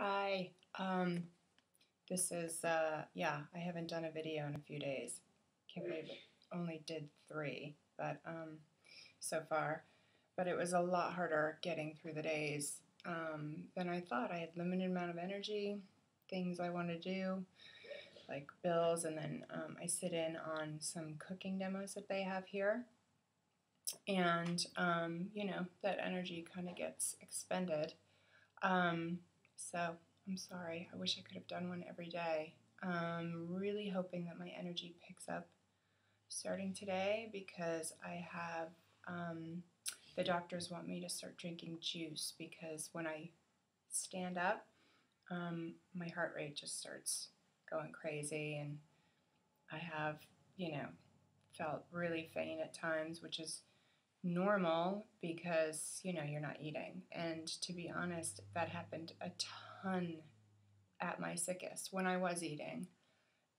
Hi. This is yeah, I haven't done a video in a few days. Can't believe it. Only did three, but so far. But it was a lot harder getting through the days than I thought. I had limited amount of energy, things I want to do, like bills, and then I sit in on some cooking demos that they have here, and that energy kind of gets expended. So I'm sorry. I wish I could have done one every day. Really hoping that my energy picks up starting today because I have the doctors want me to start drinking juice because when I stand up, my heart rate just starts going crazy, and I have, felt really faint at times, which is normal because you're not eating. And to be honest, that happened a ton at my sickest when I was eating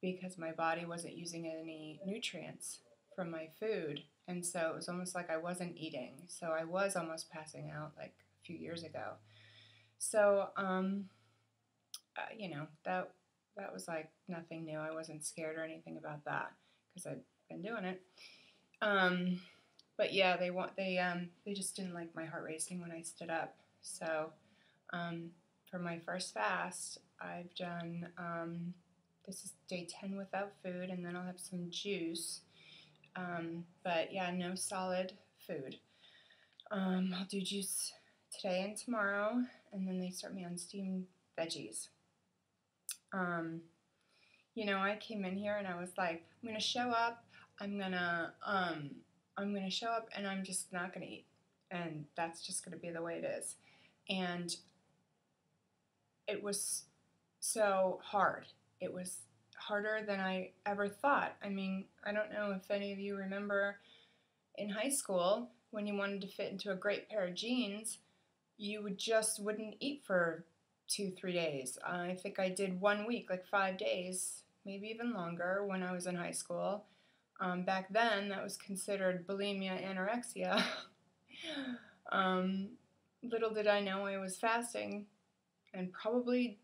because my body wasn't using any nutrients from my food, and so it was almost like I wasn't eating, so I was almost passing out like a few years ago. So that was like nothing new. I wasn't scared or anything about that because I've been doing it. But yeah, they just didn't like my heart racing when I stood up. So for my first fast, I've done this is day 10 without food, and then I'll have some juice. But yeah, no solid food. I'll do juice today and tomorrow, and then they start me on steamed veggies. I came in here and I was like, I'm gonna show up. I'm gonna show up, and I'm just not gonna eat, and that's just gonna be the way it is. And it was so hard. It was harder than I ever thought. I mean, I don't know if any of you remember in high school when you wanted to fit into a great pair of jeans, you wouldn't eat for 2, 3 days. I think I did 1 week, like 5 days, maybe even longer when I was in high school. Back then, that was considered bulimia, anorexia. Little did I know I was fasting and probably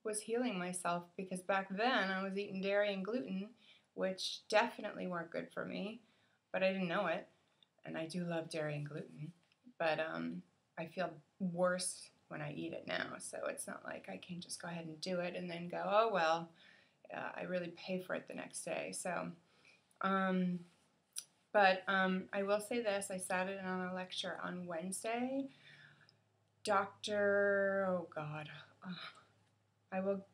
was healing myself because back then I was eating dairy and gluten, which definitely weren't good for me, but I didn't know it. And I do love dairy and gluten, but I feel worse when I eat it now, so it's not like I can just go ahead and do it and then go, oh well, I really pay for it the next day. So, but I will say this, I sat in on a lecture on Wednesday. Oh God, I will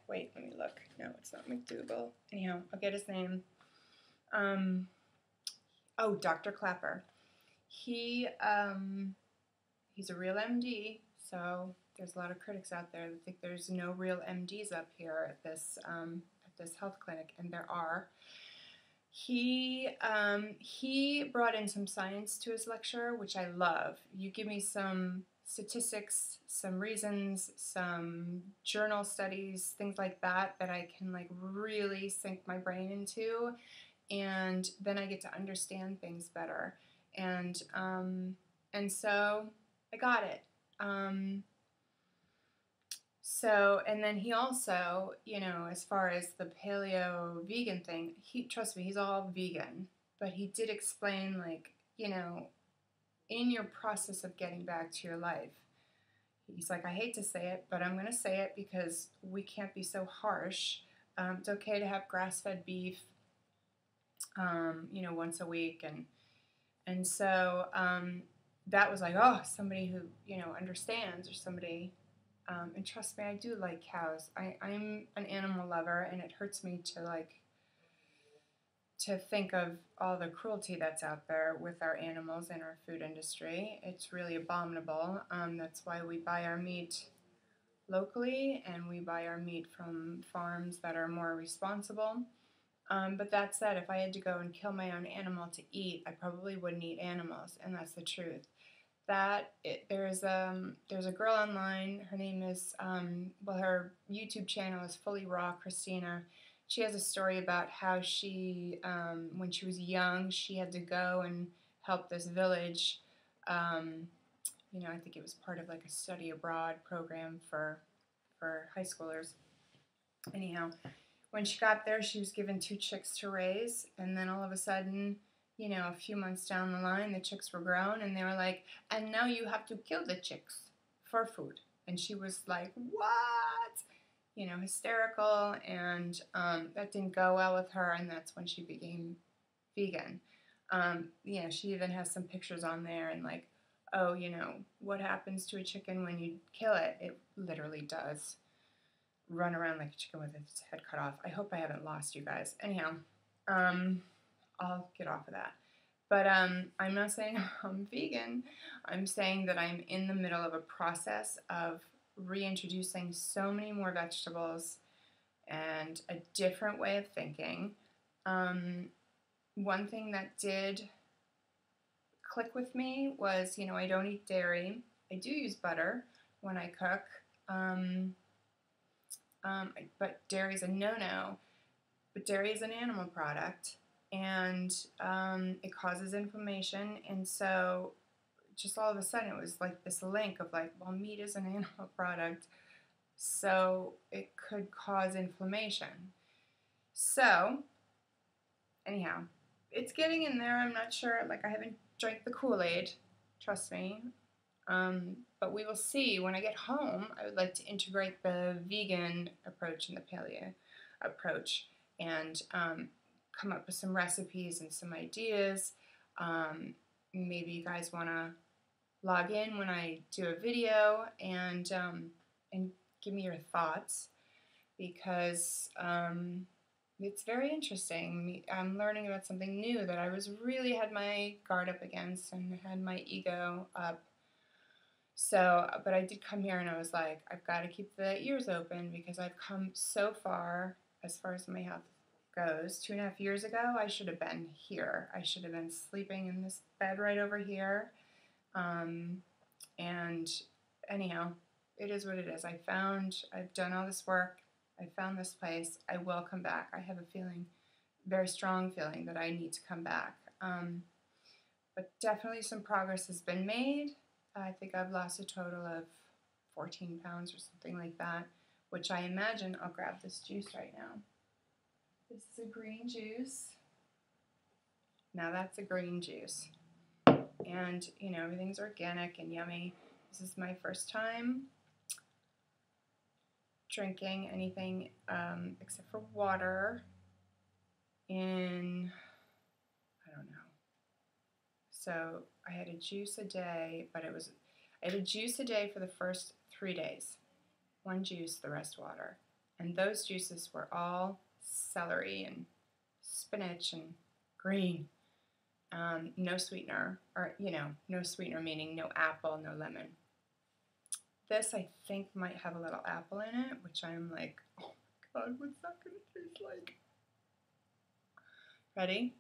wait, let me look. No, it's not McDougall. Anyhow, I'll get his name. Dr. Clapper. He's a real MD, so there's a lot of critics out there that think there's no real MDs up here at this health clinic, and there are. He brought in some science to his lecture, which I love. You give me some statistics, some reasons, some journal studies, things like that I can like really sink my brain into, and then I get to understand things better. And so I got it. And then he also, as far as the paleo vegan thing, trust me, he's all vegan, but he did explain, like, in your process of getting back to your life, he's like, I hate to say it, but I'm going to say it because we can't be so harsh. It's okay to have grass-fed beef, once a week, and so that was like, oh, somebody who understands, or somebody. And trust me, I do like cows. I'm an animal lover, and it hurts me to think of all the cruelty that's out there with our animals in our food industry. It's really abominable. That's why we buy our meat locally, and we buy our meat from farms that are more responsible. But that said, if I had to go and kill my own animal to eat, I probably wouldn't eat animals, and that's the truth. There's a girl online. Her name is her YouTube channel is Fully Raw Christina. She has a story about how she when she was young, she had to go and help this village. I think it was part of like a study abroad program for for high schoolers. Anyhow, when she got there, she was given 2 chicks to raise, and then all of a sudden, you know, a few months down the line, the chicks were grown, and they were like, and now you have to kill the chicks for food. And she was like, what? You know, hysterical, and that didn't go well with her, and that's when she became vegan. You know, she even has some pictures on there, and like, oh, you know, what happens to a chicken when you kill it? It literally does run around like a chicken with its head cut off. I hope I haven't lost you guys. Anyhow, I'll get off of that. But I'm not saying I'm vegan. I'm saying that I'm in the middle of a process of reintroducing so many more vegetables and a different way of thinking. One thing that did click with me was, you know, I don't eat dairy. I do use butter when I cook, but dairy is a no-no. But dairy is an animal product, and it causes inflammation, and so just all of a sudden it was like this link of like, well, meat is an animal product, so it could cause inflammation. So anyhow, it's getting in there. I'm not sure, like I haven't drank the Kool-Aid, trust me, but we will see. When I get home, I would like to integrate the vegan approach and the paleo approach, and come up with some recipes and some ideas. Maybe you guys want to log in when I do a video and give me your thoughts, because it's very interesting. I'm learning about something new that I was really had my guard up against and had my ego up. So, but I did come here and I was like, I've got to keep the ears open, because I've come so far as my health goes. 2.5 years ago, I should have been here. I should have been sleeping in this bed right over here. And anyhow, it is what it is. I've done all this work. I found this place. I will come back. I have a feeling, very strong feeling, that I need to come back. But definitely some progress has been made. I think I've lost a total of 14 pounds or something like that, which I imagine, I'll grab this juice right now. This is a green juice. Now that's a green juice. And, you know, everything's organic and yummy. This is my first time drinking anything except for water in, I don't know. So I had a juice a day, but I had a juice a day for the first 3 days. 1 juice, the rest water. And those juices were all celery and spinach and green. No sweetener, or, you know, no sweetener meaning no apple, no lemon. This, I think, might have a little apple in it, which I'm like, oh my god, what's that going to taste like? Ready?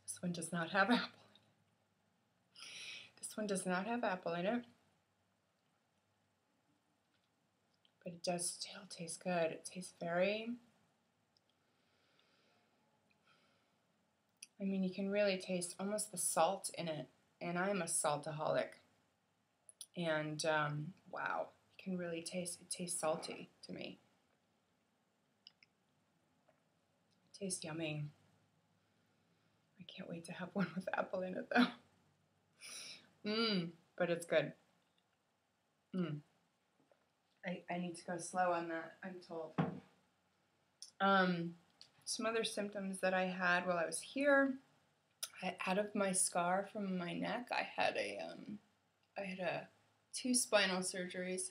This one does not have apple in it. This one does not have apple in it. But it does still taste good. It tastes very... I mean, you can really taste almost the salt in it. And I'm a saltaholic. And, wow, you can really taste, it tastes salty to me. It tastes yummy. I can't wait to have one with apple in it, though. But it's good. I need to go slow on that, I'm told. Some other symptoms that I had while I was here, out of my scar from my neck, I had 2 spinal surgeries,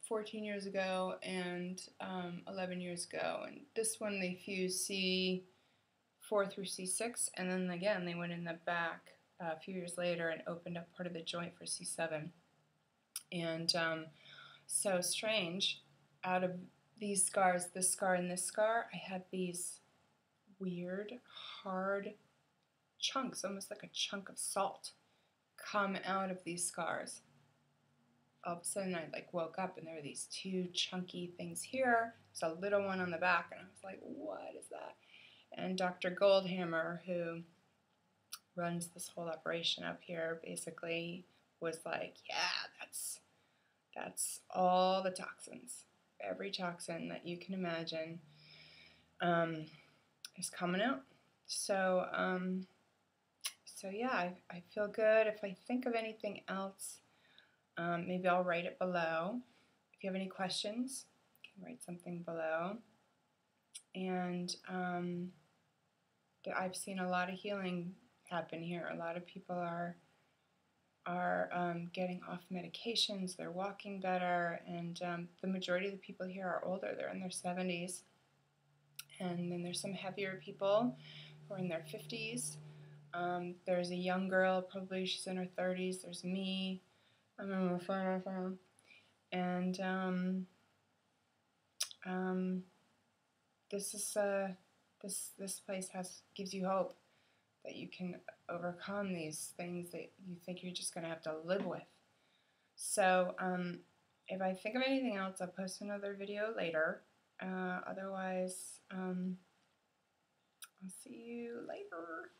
14 years ago and 11 years ago. And this one they fused C4 through C6, and then again they went in the back a few years later and opened up part of the joint for C7. And so strange, out of these scars, this scar and this scar, I had these weird, hard chunks, almost like a chunk of salt, come out of these scars. All of a sudden, I like woke up and there were these 2 chunky things here. There's a little one on the back, and I was like, what is that? And Dr. Goldhammer, who runs this whole operation up here, basically was like, yeah, that's all the toxins. Every toxin that you can imagine is coming out. So, so yeah, I feel good. If I think of anything else, maybe I'll write it below. If you have any questions, you can write something below. And I've seen a lot of healing happen here. A lot of people are getting off medications. They're walking better, and the majority of the people here are older. They're in their 70s, and then there's some heavier people who are in their 50s. There's a young girl, probably she's in her 30s. There's me. I'm in my phone. And this is this place gives you hope that you can overcome these things that you think you're just going to have to live with. So if I think of anything else, I'll post another video later. Otherwise, I'll see you later.